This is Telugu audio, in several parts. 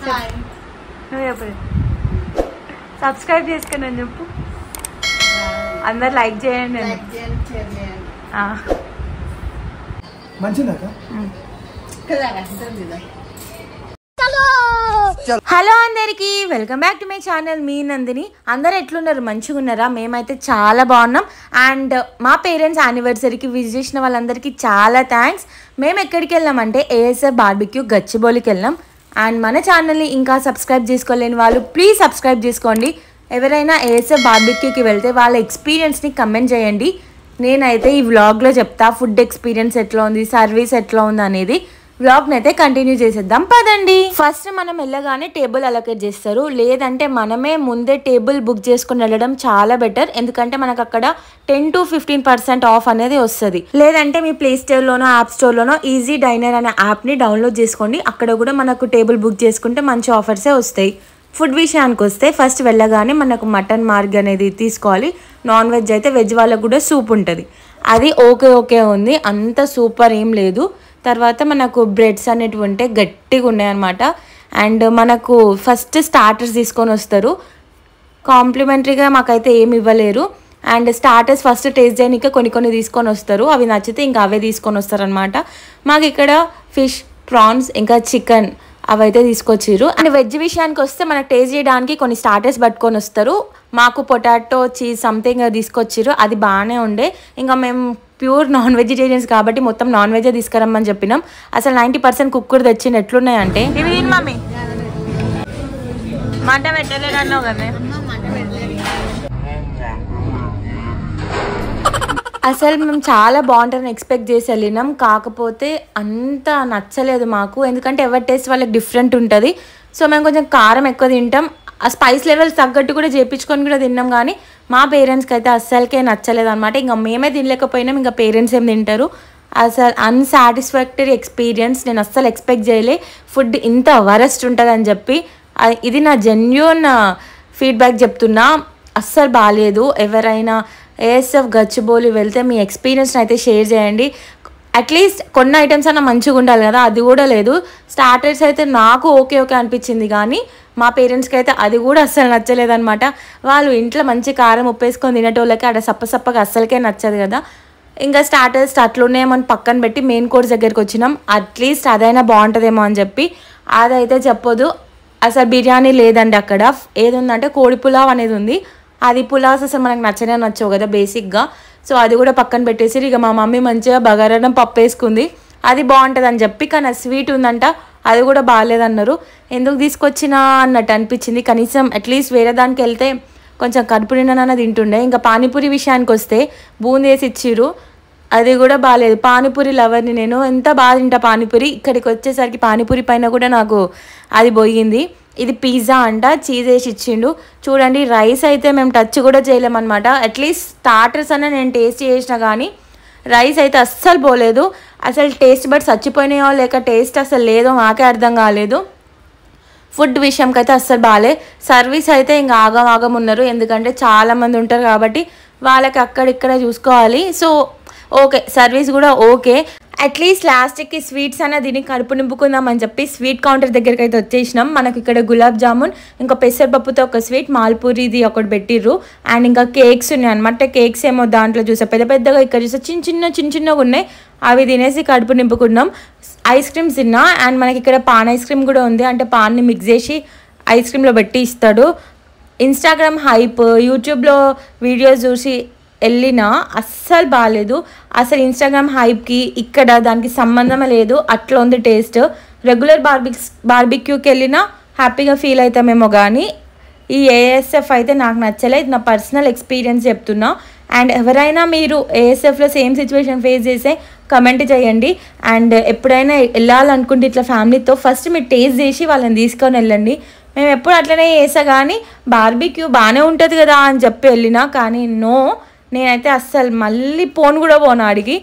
నువ్వు చెప్పు. సబ్స్క్రైబ్ చేసుకుని అని చెప్పు. అందరు లైక్ చేయండి. హలో అందరికి, welcome back to my channel. మీ నందిని. అందరు ఎట్లున్నారు? మంచిగా ఉన్నారా? మేమైతే చాలా బాగున్నాం. అండ్ మా పేరెంట్స్ యానివర్సరీకి విజిట్ చేసిన వాళ్ళందరికీ చాలా థ్యాంక్స్. మేము ఎక్కడికి వెళ్ళామంటే ఏఎస్ఆర్ బార్బిక్యూ గచ్చిబౌలికి వెళ్ళాం. అండ్ మన ఛానల్ని ఇంకా సబ్స్క్రైబ్ చేసుకోలేని వాళ్ళు ప్లీజ్ సబ్స్క్రైబ్ చేసుకోండి. ఎవరైనా ఏఎస్ఆర్ బార్బిక్యూకి వెళ్తే వాళ్ళ ఎక్స్పీరియన్స్ని కమెంట్ చేయండి. నేనైతే ఈ వ్లాగ్లో చెప్తా ఫుడ్ ఎక్స్పీరియన్స్ ఎట్లా ఉంది, సర్వీస్ ఎట్లా ఉంది అనేది. వ్లాగ్ని అయితే కంటిన్యూ చేసేద్దాం పదండి. ఫస్ట్ మనం వెళ్ళగానే టేబుల్ అలొకేట్ చేస్తారు, లేదంటే మనమే ముందే టేబుల్ బుక్ చేసుకుని వెళ్ళడం చాలా బెటర్. ఎందుకంటే మనకు అక్కడ 10 to 15% ఆఫ్ అనేది వస్తుంది. లేదంటే మీ ప్లే స్టోర్లోనో యాప్ స్టోర్లోనో ఈజీ డైనర్ అనే యాప్ని డౌన్లోడ్ చేసుకోండి. అక్కడ కూడా మనకు టేబుల్ బుక్ చేసుకుంటే మంచి ఆఫర్సే వస్తాయి. ఫుడ్ విషయానికి వస్తే ఫస్ట్ వెళ్ళగానే మనకు మటన్ మార్గ్ అనేది తీసుకోవాలి. నాన్ వెజ్ అయితే వెజ్ వాళ్ళకు కూడా సూప్ ఉంటుంది, అది ఓకే ఉంది, అంత సూపర్ ఏం లేదు. తర్వాత మనకు బ్రెడ్స్ అనేటివి ఉంటే గట్టిగా ఉన్నాయన్నమాట. అండ్ మనకు ఫస్ట్ స్టార్టర్స్ తీసుకొని వస్తారు. కాంప్లిమెంటరీగా మాకైతే ఏమి ఇవ్వలేరు. అండ్ స్టార్టర్స్ ఫస్ట్ టేస్ట్ చేయడానికి కొన్ని తీసుకొని వస్తారు. అవి నచ్చితే ఇంకా అవే తీసుకొని వస్తారనమాట. మాకు ఇక్కడ ఫిష్, ప్రాన్స్ ఇంకా చికెన్ అవైతే తీసుకొచ్చిర్రు. అండ్ వెజ్ విషయానికి వస్తే మనకు టేస్ట్ చేయడానికి కొన్ని స్టార్టర్స్ పట్టుకొని వస్తారు. మాకు పొటాటో, చీజ్ సంథింగ్ తీసుకొచ్చిర్రు, అది బాగానే ఉండే. ఇంకా మేము ప్యూర్ నాన్ వెజిటేరియన్స్ కాబట్టి మొత్తం నాన్ వెజ్ తీసుకురమ్మని చెప్పినాం. అసలు 90% కుక్కర్ తెచ్చిన ఎట్లున్నాయంటే ఇవి మమ్మీ మంట పెట్టలేదన్నావు కదా. అసలు మేము చాలా బాగుంటుందని ఎక్స్పెక్ట్ చేసి వెళ్ళినాం, కాకపోతే అంత నచ్చలేదు మాకు. ఎందుకంటే ఎవరి టేస్ట్ వాళ్ళకి డిఫరెంట్ ఉంటుంది. సో మేము కొంచెం కారం ఎక్కువ తింటాం. ఆ స్పైస్ లెవెల్స్ తగ్గట్టు కూడా చేయించుకొని కూడా తిన్నాం, కానీ మా పేరెంట్స్కి అయితే అస్సలకే నచ్చలేదు అనమాట. ఇంకా మేమే తినలేకపోయినాం, ఇంకా పేరెంట్స్ ఏం తింటారు. అసలు అన్సాటిస్ఫాక్టరీ ఎక్స్పీరియన్స్. నేను అస్సలు ఎక్స్పెక్ట్ చేయలే ఫుడ్ ఇంత వరస్ట్ ఉంటుంది అని చెప్పి. ఇది నా జెన్యూన్ ఫీడ్బ్యాక్ చెప్తున్నా, అస్సలు బాగాలేదు. ఎవరైనా ఏఎస్ఎఫ్ గచ్చిబౌలి వెళ్తే మీ ఎక్స్పీరియన్స్ని అయితే షేర్ చేయండి. అట్లీస్ట్ కొన్ని ఐటమ్స్ అన్న మంచిగా ఉండాలి కదా, అది కూడా లేదు. స్టార్టర్స్ అయితే నాకు ఓకే అనిపించింది, కానీ మా పేరెంట్స్కి అయితే అది కూడా అస్సలు నచ్చలేదన్నమాట. వాళ్ళు ఇంట్లో మంచి కారం ఉప్పేసుకొని తినేటోళ్ళకి అక్కడ సప్పగా అస్సలకే నచ్చదు కదా. ఇంకా స్టార్టర్స్ అట్లున్నాయేమని పక్కన పెట్టి మెయిన్ కోర్స్ దగ్గరికి వచ్చినాం. అట్లీస్ట్ అదైనా బాగుంటుందేమో అని చెప్పి అదైతే చెప్పొద్దు. అసలు బిర్యానీ లేదండి అక్కడ. ఏది ఉందంటే కోడి పులావ్ అనేది ఉంది. అది పులావ్స్ అసలు మనకు నచ్చవు కదా బేసిక్గా. సో అది కూడా పక్కన పెట్టేసి ఇక మా మమ్మీ మంచిగా బగారన్నం పప్పు వేసుకుంది, అది బాగుంటుంది అని చెప్పి. కానీ స్వీట్ ఉందంట, అది కూడా బాగాలేదన్నారు. ఎందుకు తీసుకొచ్చినా అన్నట్టు అనిపించింది. కనీసం అట్లీస్ట్ వేరే దానికి వెళ్తే కొంచెం కడుపు నిండా తింటుండే. ఇంకా పానీపూరి విషయానికి వస్తే బూందీ వేసి ఇచ్చిర్రు, అది కూడా బాగాలేదు. పానీపూరి లవర్ని నేను, ఎంత బాగా తింటా పానీపూరి. ఇక్కడికి వచ్చేసరికి పానీపూరి పైన కూడా నాకు అది పోయింది. ఇది పిజ్జా అంట, చీజ్ వేసి ఇచ్చిండు. చూడండి, రైస్ అయితే మేము టచ్ కూడా చేయలేమన్నమాట. అట్లీస్ట్ స్టార్టర్స్ అన్న నేను టేస్ట్ చేసిన, కానీ రైస్ అయితే అస్సలు పోలేదు. అసలు టేస్ట్ బట్ చచ్చిపోయినాయో లేక టేస్ట్ అసలు లేదో మాకే అర్థం కాలేదు. ఫుడ్ విషయంకి అయితే అస్సలు బాగాలే. సర్వీస్ అయితే ఇంకా ఆగం ఉన్నారు, ఎందుకంటే చాలామంది ఉంటారు కాబట్టి వాళ్ళకి అక్కడిక్కడ చూసుకోవాలి. సో ఓకే, సర్వీస్ కూడా ఓకే. అట్లీస్ట్ లాస్ట్కి స్వీట్స్ అన్న దీన్ని కడుపు నింపుకుందాం అని చెప్పి స్వీట్ కౌంటర్ దగ్గరికి అయితే వచ్చేసినాం. మనకి ఇక్కడ గులాబ్ జామున్, ఇంకా పెసరపప్పుతో ఒక స్వీట్, మాల్పూరిది ఒకటి పెట్టిర్రు. అండ్ ఇంకా కేక్స్ ఉన్నాయి అనమాట. కేక్స్ ఏమో దాంట్లో చూసా పెద్దగా, ఇక్కడ చూసా చిన్నగా ఉన్నాయి. అవి తినేసి కడుపు నింపుకున్నాం. ఐస్ క్రీమ్స్ తిన్నా. అండ్ మనకి ఇక్కడ పాన్ ఐస్ క్రీమ్ కూడా ఉంది, అంటే పాన్ని మిక్స్ చేసి ఐస్ క్రీమ్లో పెట్టి ఇస్తాడు. ఇన్స్టాగ్రామ్ హైప్, యూట్యూబ్లో వీడియోస్ చూసి వెళ్ళినా అస్సలు బాగాలేదు. అసలు ఇన్స్టాగ్రామ్ హైప్కి ఇక్కడ దానికి సంబంధమే లేదు, అట్లా ఉంది టేస్ట్. రెగ్యులర్ బార్బిక్యూకి వెళ్ళినా హ్యాపీగా ఫీల్ అవుతామేమో, కానీ ఈ ఏఎస్ఎఫ్ అయితే నాకు నచ్చలేదు. నా పర్సనల్ ఎక్స్పీరియన్స్ చెప్తున్నా. అండ్ ఎవరైనా మీరు ఏఎస్ఎఫ్లో సేమ్ సిచ్యువేషన్ ఫేస్ చేసే కమెంట్ చేయండి. అండ్ ఎప్పుడైనా వెళ్ళాలనుకుంటే ఇట్లా ఫ్యామిలీతో ఫస్ట్ మీరు టేస్ట్ చేసి వాళ్ళని తీసుకొని వెళ్ళండి. మేము ఎప్పుడు అట్లనే చేసా, కానీ బార్బిక్యూ బాగానే ఉంటుంది కదా అని చెప్పి వెళ్ళినా, కానీ నో, నేనైతే అస్సలు మళ్ళీ పోను అడిగి.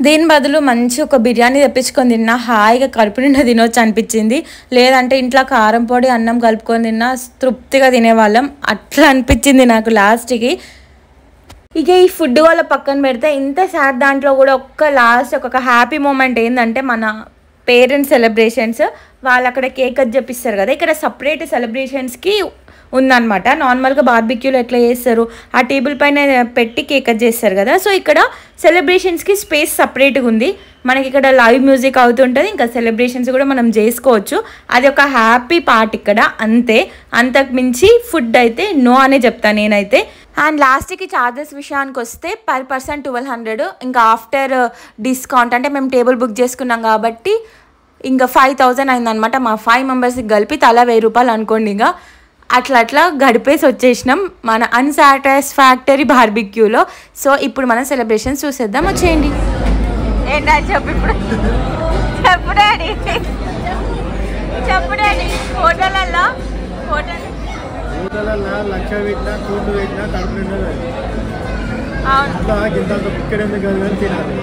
దీని బదులు మంచి ఒక బిర్యానీ తెప్పించుకొని తిన్నా, హాయిగా కడుపు నిండా తినొచ్చు అనిపించింది. లేదంటే ఇంట్లో కారం పొడి అన్నం కలుపుకొని తిన్నా తృప్తిగా తినేవాళ్ళం, అట్లా అనిపించింది నాకు లాస్ట్కి. ఇక ఈ ఫుడ్ వల్ల పక్కన పెడితే ఇంత సాడ్ దాంట్లో కూడా లాస్ట్ ఒక హ్యాపీ మూమెంట్ ఏంటంటే మన పేరెంట్స్ సెలబ్రేషన్స్. వాళ్ళు అక్కడ కేక్ కట్ చేపిస్తారు కదా, ఇక్కడ సపరేట్ సెలబ్రేషన్స్కి ఉందన్నమాట. నార్మల్గా బార్బిక్యూలో ఎట్లా చేస్తారు, ఆ టేబుల్ పైన పెట్టి కేక్ కట్ చేస్తారు కదా, సో ఇక్కడ సెలబ్రేషన్స్కి స్పేస్ సపరేట్గా ఉంది. మనకి ఇక్కడ లైవ్ మ్యూజిక్ అవుతుంటుంది, ఇంకా సెలబ్రేషన్స్ కూడా మనం చేసుకోవచ్చు. అది ఒక హ్యాపీ పార్ట్ ఇక్కడ, అంతే. అంతకు మించి ఫుడ్ అయితే నో అనే చెప్తాను నేనైతే. అండ్ లాస్ట్కి ఛార్జెస్ విషయానికి వస్తే పర్ పర్సన్ 1200. ఇంకా ఆఫ్టర్ డిస్కౌంట్ అంటే మేము టేబుల్ బుక్ చేసుకున్నాం కాబట్టి ఇంకా 5000 అయిందనమాట. మా 5 మెంబర్స్కి కలిపి తలా 1000 రూపాయలు అనుకోండి. ఇంకా అట్లా గడిపేసి వచ్చేసినాం మన అన్సాటిస్ఫాక్టరీ బార్బిక్యూలో. సో ఇప్పుడు మనం సెలబ్రేషన్స్ చూసేద్దాం, వచ్చేయండి. ఏంటా చెప్పు ఇప్పుడు, చెప్పు డాడీ, చెప్పు డాడీ. హోటల్లో లక్ష పెట్టినా కోట్లు పెట్టినా కడుపు నిండదు. అవును, ఇంత ఇక్కడ ఎందుకు అని తినాలి.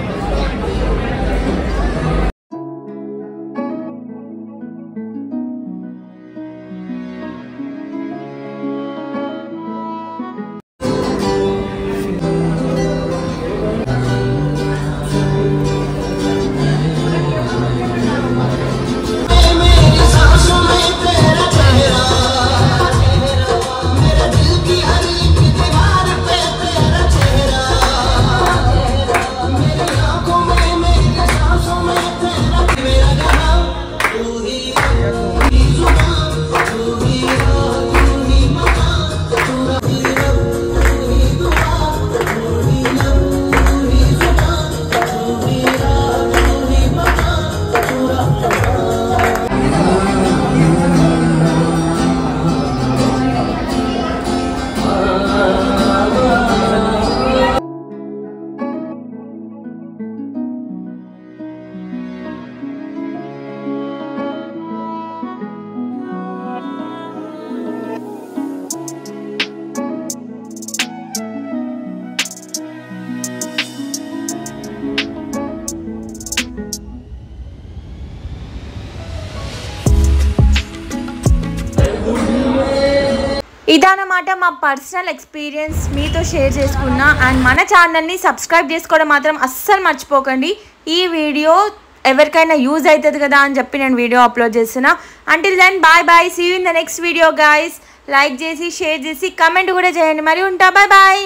ఇదన్నమాట మా పర్సనల్ ఎక్స్పీరియన్స్ మీతో షేర్ చేసుకున్నా. అండ్ మన ఛానల్ని సబ్స్క్రైబ్ చేసుకోవడం మాత్రం అస్సలు మర్చిపోకండి. ఈ వీడియో ఎవరికైనా యూజ్ అవుతుంది కదా అని చెప్పి నేను వీడియో అప్లోడ్ చేస్తున్నా. Until then bye bye, see you in the next video guys. Like చేసి షేర్ చేసి కమెంట్ కూడా చేయండి. మరి ఉంటా, బాయ్ బాయ్.